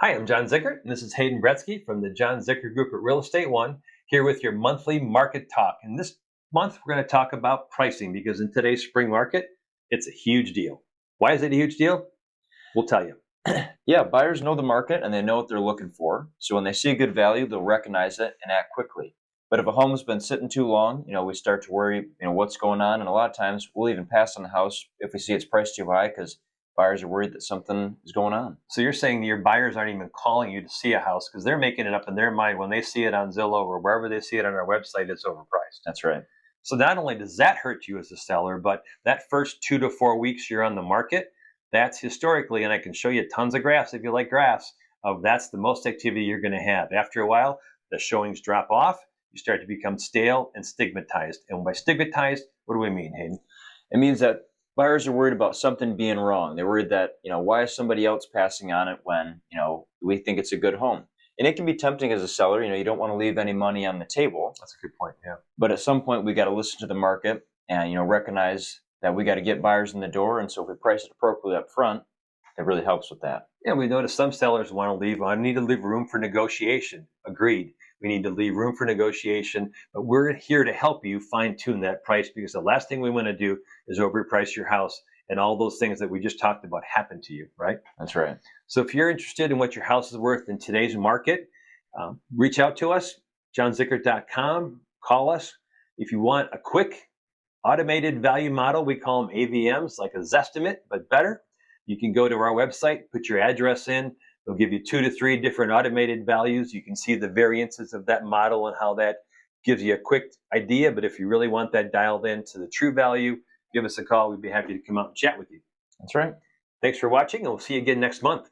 Hi, I'm Jon Zickert, and this is Hayden Bretsky from the Jon Zickert Group at Real Estate One, here with your monthly market talk. And this month, we're going to talk about pricing because in today's spring market, it's a huge deal. Why is it a huge deal? We'll tell you. Yeah, buyers know the market and they know what they're looking for. So when they see a good value, they'll recognize it and act quickly. But if a home's been sitting too long, we start to worry, what's going on. And a lot of times we'll even pass on the house if we see it's priced too high because buyers are worried that something is going on. So you're saying your buyers aren't even calling you to see a house because they're making it up in their mind when they see it on Zillow or wherever they see it on our website, it's overpriced. That's right. So not only does that hurt you as a seller, but that first 2 to 4 weeks you're on the market, that's historically, and I can show you tons of graphs if you like graphs, of that's the most activity you're going to have. After a while, the showings drop off, you start to become stale and stigmatized. And by stigmatized, what do we mean, Hayden? It means that buyers are worried about something being wrong. They're worried that, why is somebody else passing on it when, we think it's a good home? And it can be tempting as a seller. You don't want to leave any money on the table. That's a good point, yeah. But at some point, we got to listen to the market and, recognize that we got to get buyers in the door. And so if we price it appropriately up front, it really helps with that. Yeah, we notice some sellers want to leave. I need to leave room for negotiation. Agreed. We need to leave room for negotiation, but we're here to help you fine tune that price because the last thing we want to do is overprice your house and all those things that we just talked about happen to you, right? That's right. So if you're interested in what your house is worth in today's market, reach out to us, jonzickert.com, call us. If you want a quick automated value model, we call them AVMs, like a Zestimate, but better. You can go to our website, put your address in. They'll give you 2 to 3 different automated values. You can see the variances of that model and how that gives you a quick idea. But if you really want that dialed in to the true value, give us a call. We'd be happy to come out and chat with you. That's right. Thanks for watching, and we'll see you again next month.